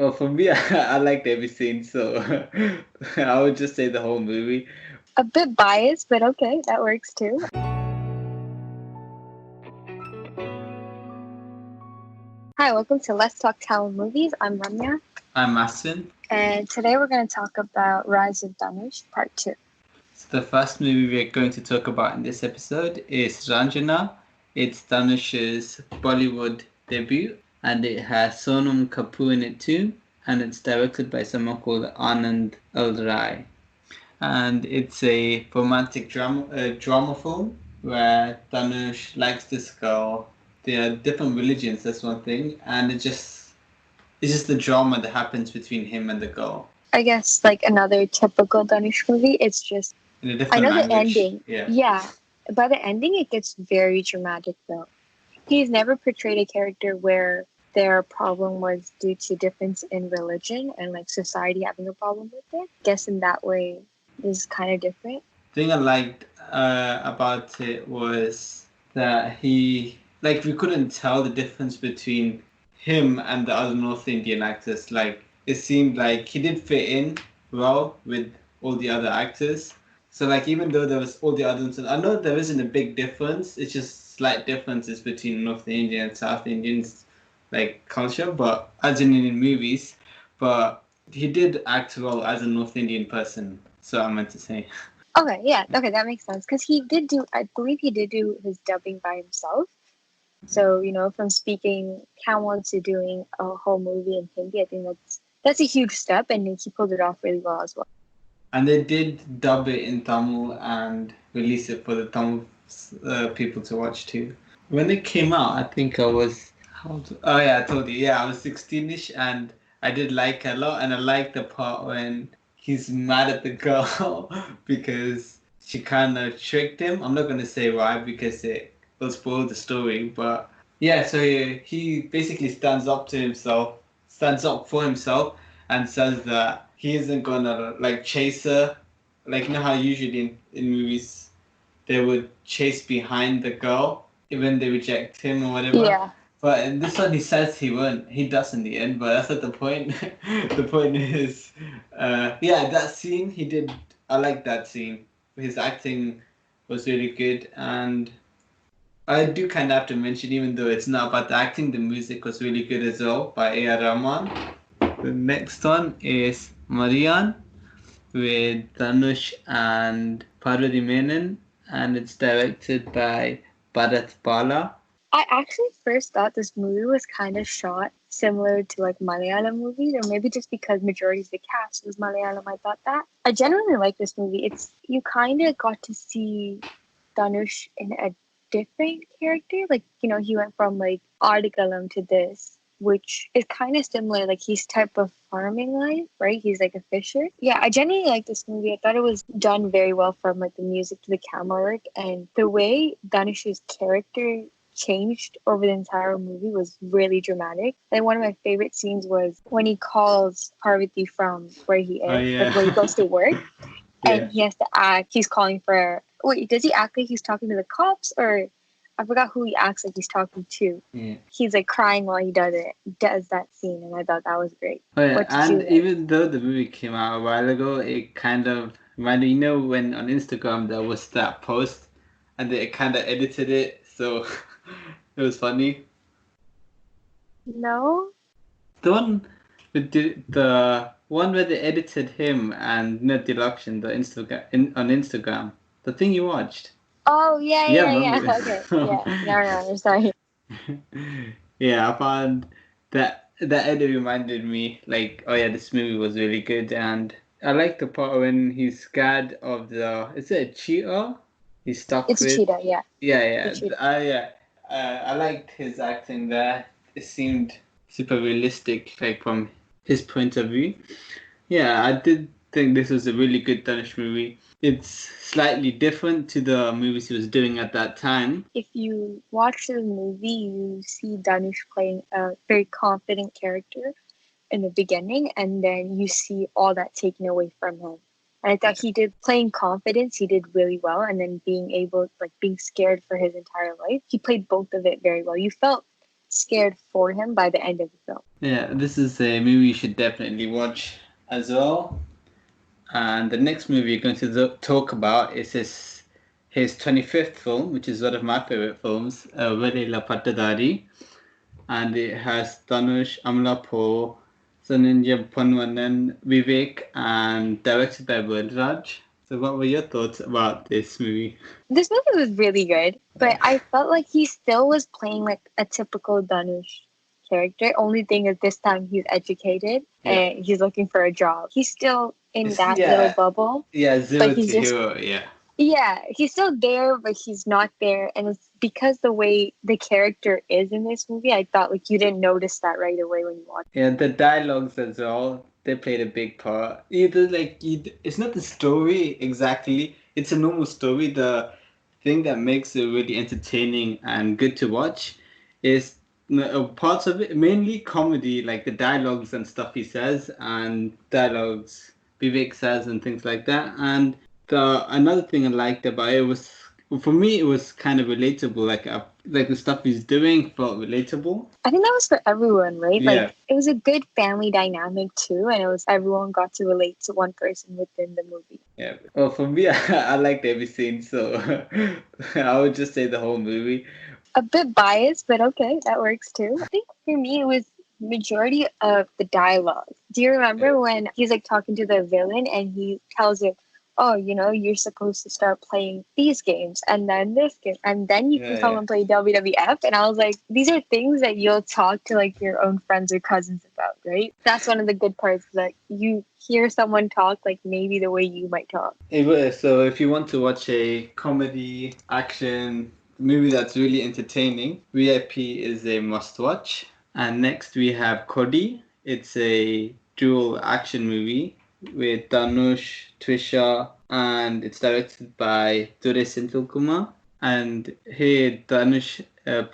Well, for me, I liked every scene, so I would just say the whole movie. A bit biased, but okay, that works too. Hi, welcome to Let's Talk Tamil Movies. I'm Ramya, I'm Asin. and today we're going to talk about Rise of Dhanush Part 2. So the first movie we're going to talk about in this episode is Ranjana. It's Dhanush's Bollywood debut, and it has Sonam Kapoor in it too, and it's directed by someone called Anand L. Rai. And it's a romantic drama film where Dhanush likes this girl. They are different religions, that's one thing, and it's just the drama that happens between him and the girl I guess like another typical Dhanush movie. It's just, in a I different know the language. ending. Yeah. Yeah, by the ending, it gets very dramatic though. He's never portrayed a character where their problem was due to difference in religion and like society having a problem with it. I guess in that way is kind of different. The thing I liked about it was that we couldn't tell the difference between him and the other North Indian actors. Like, it seemed like he did fit in well with all the other actors. So, like, even though there was all the others, I know there isn't a big difference. It's just slight differences between North Indian and South Indians, like, culture, but as in movies. But he did act well as a North Indian person. So I meant to say. Okay, yeah, okay, that makes sense. Because I believe he did do his dubbing by himself. So, from speaking Tamil to doing a whole movie in Hindi, I think that's a huge step, and he pulled it off really well as well. And they did dub it in Tamil and release it for the Tamil people to watch too. When it came out, I think I was. Oh yeah, I told you. Yeah, I was 16ish, and I did like it a lot, and I liked the part when he's mad at the girl because she kind of tricked him. I'm not gonna say why because it will spoil the story, but yeah. So he basically stands up for himself, and says that he isn't gonna like chase her, like you know how usually in movies they would chase behind the girl even they reject him or whatever. Yeah. But in this one, he says he won't. He does in the end, but that's not the point. The point is, yeah, that scene he did. I like that scene. His acting was really good, and I do kind of have to mention, even though it's not about the acting, the music was really good as well by A.R. Rahman. The next one is Marian with Dhanush and Parvati Menon, and it's directed by Bharat Bala. I actually first thought this movie was kind of shot similar to like Malayalam movies, or maybe just because majority of the cast was Malayalam, I thought that. I genuinely like this movie. You kind of got to see Dhanush in a different character. Like, he went from like Ardikalam to this, which is kind of similar. Like, he's type of farming life, right? He's like a fisher. Yeah, I genuinely like this movie. I thought it was done very well, from like the music to the camera work, and the way Dhanush's character changed over the entire movie was really dramatic. And one of my favorite scenes was when he calls Parvati from where he is, like where he goes to work, and he has to act. He's calling for. Wait, does he act like he's talking to the cops, or I forgot who he acts like he's talking to? Yeah. He's like crying while he does that scene, and I thought that was great. Oh, yeah. What did And you like? even though the movie came out a while ago, it kind of reminded when on Instagram there was that post, and they kind of edited it, so it was funny. No. The one with the one where they edited him and Ned Deluction, the on Instagram, the thing you watched. Oh yeah. Remember? Okay. Yeah. No. Sorry. Yeah, I found that edit reminded me like, oh yeah, this movie was really good, and I like the part when he's scared of is it a cheetah? He's stuck It's a with. cheetah. Yeah. Yeah. Yeah. I liked his acting there. It seemed super realistic, like from his point of view. Yeah, I did think this was a really good Danish movie. It's slightly different to the movies he was doing at that time. If you watch the movie, you see Dhanush playing a very confident character in the beginning, and then you see all that taken away from him. And I thought he did, playing confidence, he did really well, and then being scared for his entire life, he played both of it very well. You felt scared for him by the end of the film. Yeah, this is a movie you should definitely watch as well. And the next movie we're going to talk about is his 25th film, which is one of my favorite films, Vele La Patadari. And it has Dhanush, Amla Po, Sananjay Panwanan, Vivek, and directed by Raj. So what were your thoughts about this movie? This movie was really good, but I felt like he still was playing like a typical Dhanush character. Only thing is this time he's educated and he's looking for a job. He's still in that little bubble. Yeah, zero but he's to just, hero, yeah. Yeah, he's still there, but he's not there. And it's because the way the character is in this movie, I thought like you didn't notice that right away when you watched it. Yeah, the dialogues as well, they played a big part. It's not the story exactly, it's a normal story. The thing that makes it really entertaining and good to watch is parts of it, mainly comedy, like the dialogues and stuff he says, and dialogues Vivek says and things like that. And another thing I liked about it was, for me, it was kind of relatable. Like the stuff he's doing felt relatable. I think that was for everyone, right? Yeah. Like it was a good family dynamic too, and it was everyone got to relate to one person within the movie. Yeah. Well, for me, I liked every scene, so I would just say the whole movie. A bit biased, but okay, that works too. I think for me it was majority of the dialogue. Do you remember when he's like talking to the villain and he tells him, oh, you know, you're supposed to start playing these games and then this game and then you can come and play WWF? And I was like, these are things that you'll talk to like your own friends or cousins about, right? That's one of the good parts, that you hear someone talk like maybe the way you might talk. So if you want to watch a comedy action movie that's really entertaining, VIP is a must watch. And next we have Kodi. It's a dual action movie with Dhanush, Trisha, and it's directed by Dure Senthilkumar. And here Dhanush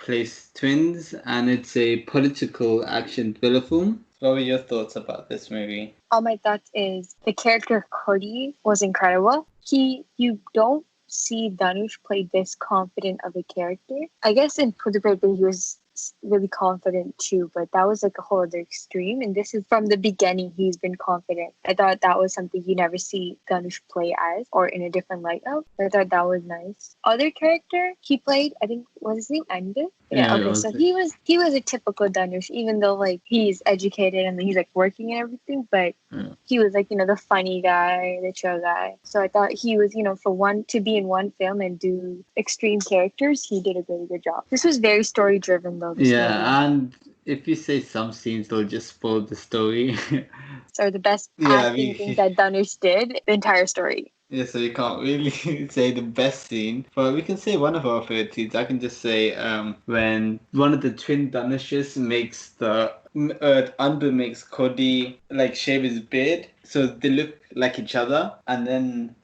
plays twins, and it's a political action thriller film. What were your thoughts about this movie? All my thoughts is the character Kodi was incredible. You don't see Dhanush play this confident of a character. I guess in Pudupete he was really confident too, but that was like a whole other extreme. And this is from the beginning he's been confident. I thought that was something you never see Dhanush play as or in a different light of. I thought that was nice. Other character he played, I think, was his name Andu? Yeah, okay. So he was a typical Dhanush, even though like he's educated and he's like working and everything, but he was like, you know, the funny guy, the chill guy. So I thought he was, you know, for one to be in one film and do extreme characters, he did a really good job. This was very story driven though. Yeah, and if you say some scenes, they'll just spoil the story. So the best acting thing that Dhanush did, the entire story. Yeah, so you can't really say the best scene, but we can say one of our favorite scenes. I can just say when one of the twin Dhanushes makes Anbu makes Kodi like shave his beard, so they look like each other, and then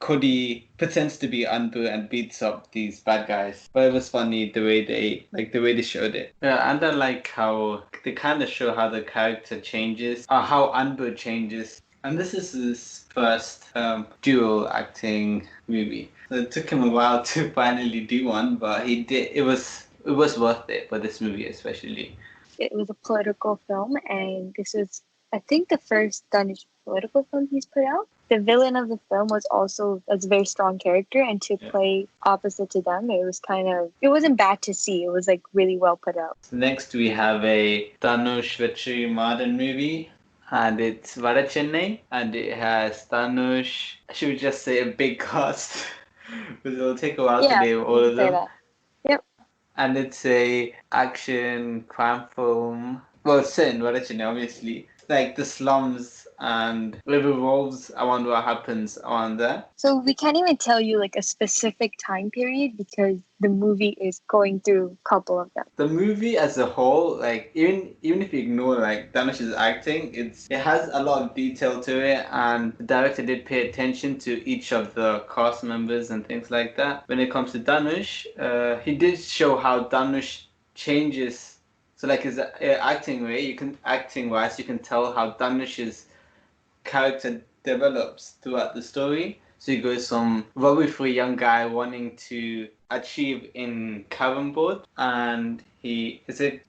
Kodi pretends to be Anbu and beats up these bad guys. But it was funny the way they showed it. Yeah, and I like how they kind of show how the character changes, or how Anbu changes. And this is his first dual acting movie. So it took him a while to finally do one, but he did. It was worth it for this movie especially. It was a political film, and this was, I think, the first Danish political film he's put out. The villain of the film was also a very strong character, and to play opposite to them, it wasn't bad to see. It was like really well put out. Next, we have a Dhanush Vetri Madan movie. And it's Vada Chennai, and it has Dhanush. Should we just say a big cast? Because it'll take a while to name all of them. That. Yep. And it's a action crime film. Well, it's set in Vada Chennai, obviously. It's like the slums, and it revolves around what happens around there. So we can't even tell you like a specific time period because the movie is going through a couple of them. The movie as a whole, like even if you ignore like Dhanush's acting, it has a lot of detail to it, and the director did pay attention to each of the cast members and things like that. When it comes to Dhanush, he did show how Dhanush changes. So like his acting wise, you can tell how Dhanush's character develops throughout the story. So he goes from worry-free young guy wanting to achieve in carom board, and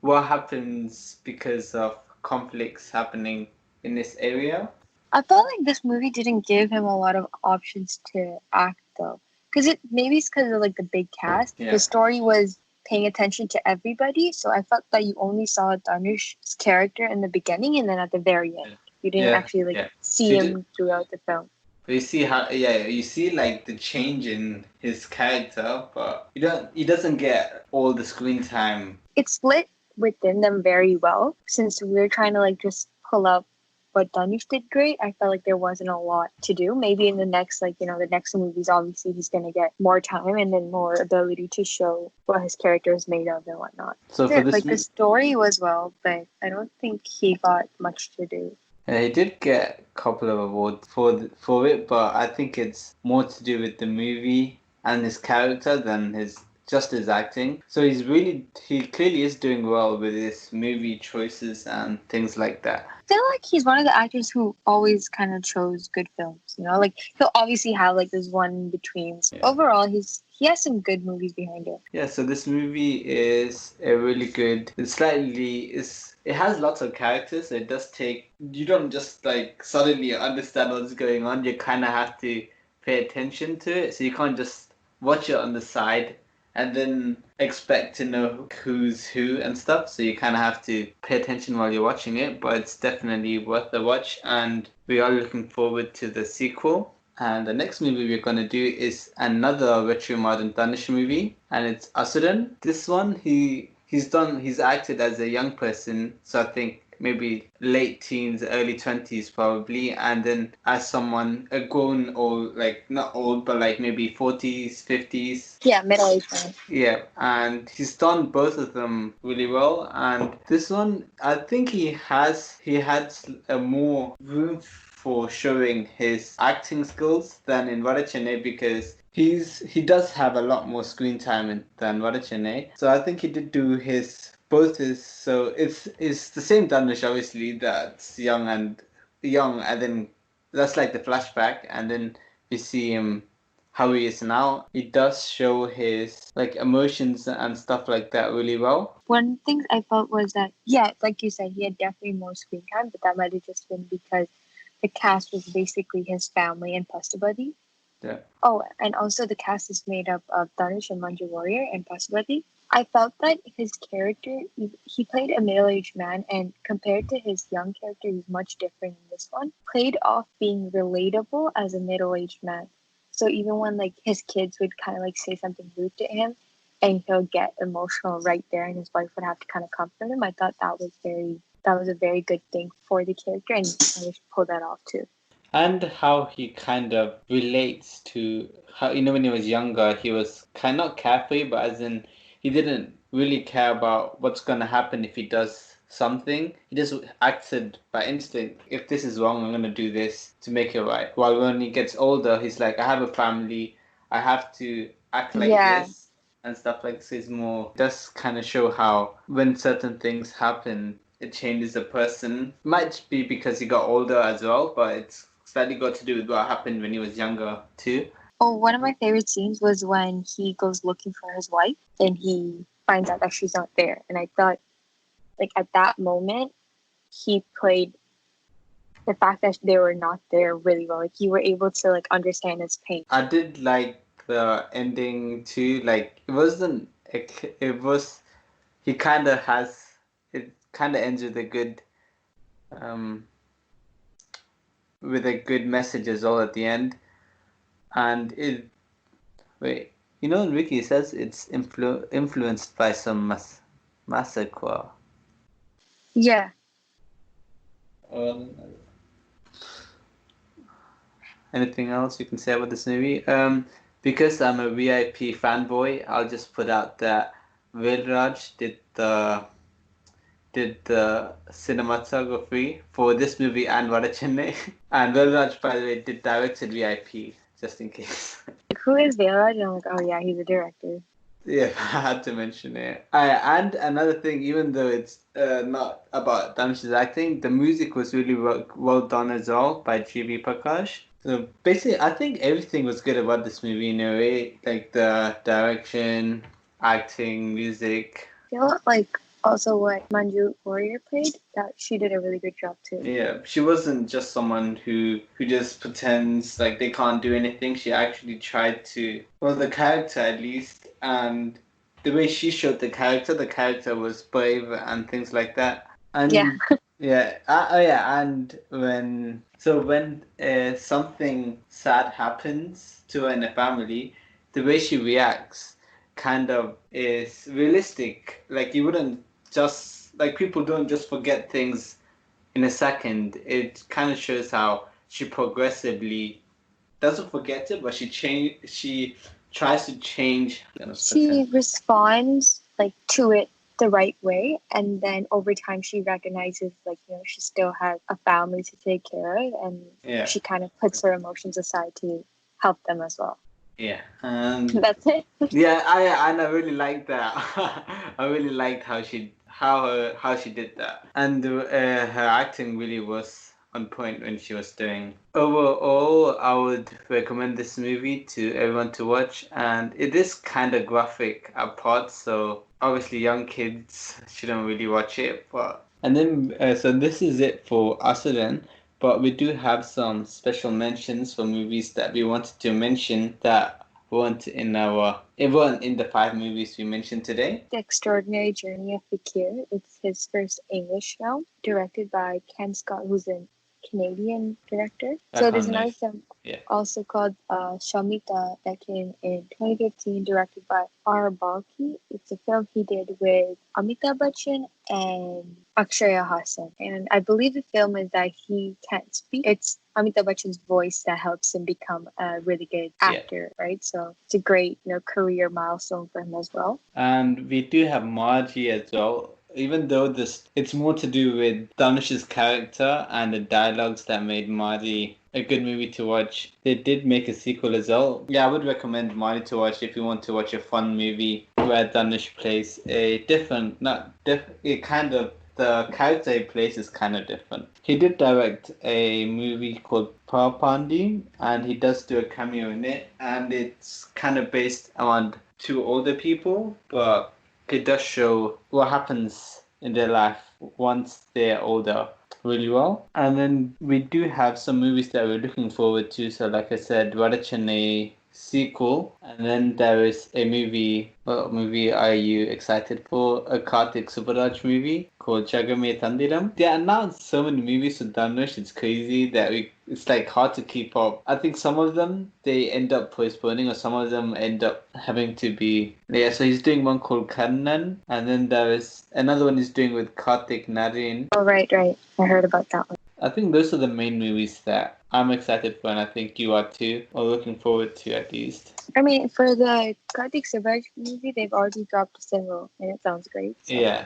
what happens because of conflicts happening in this area. I felt like this movie didn't give him a lot of options to act though, because maybe it's because of like the big cast. Yeah. The story was paying attention to everybody, so I felt that you only saw Dhanush's character in the beginning and then at the very end. You didn't actually see him throughout the film. But you see you see like the change in his character, but he doesn't get all the screen time. It's split within them very well. Since we're trying to like just pull up what Dhanush did great, I felt like there wasn't a lot to do. Maybe in the next, the next movies, obviously he's gonna get more time and then more ability to show what his character is made of and whatnot. So for this the story was well, but I don't think he got much to do. He did get a couple of awards for it, but I think it's more to do with the movie and his character than his acting. So he clearly is doing well with his movie choices and things like that. I feel like he's one of the actors who always kind of chose good films, like he'll obviously have like this one in between. Yeah. Overall, he has some good movies behind it. Yeah, so this movie is a really good. It has lots of characters. So it does take. You don't just like suddenly understand what's going on. You kind of have to pay attention to it. So you can't just watch it on the side and then expect to know who's who and stuff. So you kind of have to pay attention while you're watching it. But it's definitely worth the watch, and we are looking forward to the sequel. And the next movie we're going to do is another retro modern Dhanush movie, and it's Asuran. This one, he's acted as a young person, so I think maybe late teens, early 20s probably, and then as someone, a grown old, like not old, but like maybe 40s, 50s. Yeah, middle-aged man. Yeah, and he's done both of them really well, and this one, I think he had a more room for showing his acting skills than in Varachane, because he does have a lot more screen time than Varachane. So I think he did do so it's the same Dhanush, obviously, that's young, and then that's like the flashback, and then we see him how he is now. He does show his like emotions and stuff like that really well. One thing I felt was that, like you said, he had definitely more screen time, but that might have just been because the cast was basically his family and Pastabadi. Yeah. Oh, and also the cast is made up of Dhanush and Manju Warrior and Pastabadi. I felt that his character, he played a middle-aged man, and compared to his young character, he's much different in this one. Played off being relatable as a middle-aged man. So even when like his kids would kind of like say something rude to him, and he'll get emotional right there, and his wife would have to kind of comfort him, I thought that was a very good thing for the character, and I just pulled that off too. And how he kind of relates to how, when he was younger, he was kind of not carefree, but as in he didn't really care about what's going to happen if he does something. He just acted by instinct. If this is wrong, I'm going to do this to make it right. While when he gets older, he's like, I have a family, I have to act like this and stuff like this. Is more, does kind of show how when certain things happen, it changes the person. Might be because he got older as well, but it's slightly got to do with what happened when he was younger too. Oh, one of my favorite scenes was when he goes looking for his wife and he finds out that she's not there. And I thought, like, at that moment, he played the fact that they were not there really well. Like, you were able to, like, understand his pain. I did like the ending too. Like, it was, he kind of has, it kind of ends with a good message as well at the end. And Ricky says it's influenced by some massacre. Yeah. Anything else you can say about this movie? Because I'm a VIP fanboy, I'll just put out that Velraj did the cinematography for this movie and Vadachennai. And Velraj, by the way, directed VIP, just in case. Who is Velraj? I'm like, oh yeah, he's a director. Yeah, I had to mention it. And another thing, even though it's not about Dhanush's acting, the music was really well done as well by G.V. Prakash. So basically, I think everything was good about this movie in a way, like the direction, acting, music. You know, like also what Manju Warrior played, that she did a really good job too. Yeah, she wasn't just someone who just pretends like they can't do anything. She actually tried to, well, the character at least, and the way she showed the character was brave and things like that. Yeah, And yeah, oh yeah, and when something sad happens to her in the family, the way she reacts kind of is realistic. Like you wouldn't just like people don't just forget things in a second. It kind of shows how she progressively doesn't forget it, but she tries to change. she responds like to it the right way, and then over time she recognizes like she still has a family to take care of, and Yeah, she kind of puts her emotions aside to help them as well. yeah, and That's it. yeah, I really liked that. I really liked how she did that, and her acting really was on point when she was doing. Overall, I would recommend this movie to everyone to watch, and it is kind of graphic at parts, so obviously young kids shouldn't really watch it. But and then so this is it for us then. But we do have some special mentions for movies that we wanted to mention that weren't in the five movies we mentioned today. The Extraordinary Journey of Fakir. It's his first English film, directed by Ken Scott, who's a Canadian director. I So there's can't know. another film Yeah. also called Shamita that came in 2015, directed by R. Balki. It's a film he did with Amitabh Bachchan and Akshaya Hassan. And I believe the film is that he can't speak. It's Amitabh Bachchan's voice that helps him become a really good actor, right? So it's a great, career milestone for him as well. And we do have Margie as well. Even though this it's more to do with Dhanush's character and the dialogues that made Margie a good movie to watch. They did make a sequel as well. Yeah, I would recommend Margie to watch if you want to watch a fun movie where Dhanush plays a different, not different, it kind of the character he plays is kind of different. He did direct a movie called Parpandi, and he does do a cameo in it, and it's kind of based around two older people, but it does show what happens in their life once they're older really well. And then we do have some movies that we're looking forward to. So like I said, Radachane sequel, and then there is a movie. What movie are you excited for? A Karthik Subaraj movie called Jagame Thandiram. They announced so many movies with Dhanush. It's crazy that it's like hard to keep up. I think some of them they end up postponing, or some of them end up having to be. Yeah, so he's doing one called Kannan, and then there is another one he's doing with Karthik Narayan. Oh, right. I heard about that one. I think those are the main movies that I'm excited for, and I think you are too, or looking forward to at least. I mean, for the Karthik Subaraj movie, they've already dropped a single, and it sounds great. So. Yeah.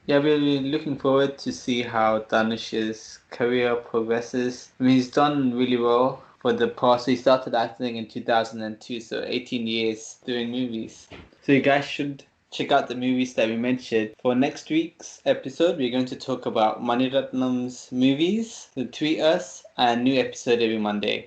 Yeah, we're looking forward to see how Dhanush's career progresses. I mean, he's done really well for the past. He started acting in 2002, so 18 years doing movies. So you guys should check out the movies that we mentioned. For next week's episode, we're going to talk about Maniratnam's movies. So tweet us, and new episode every Monday.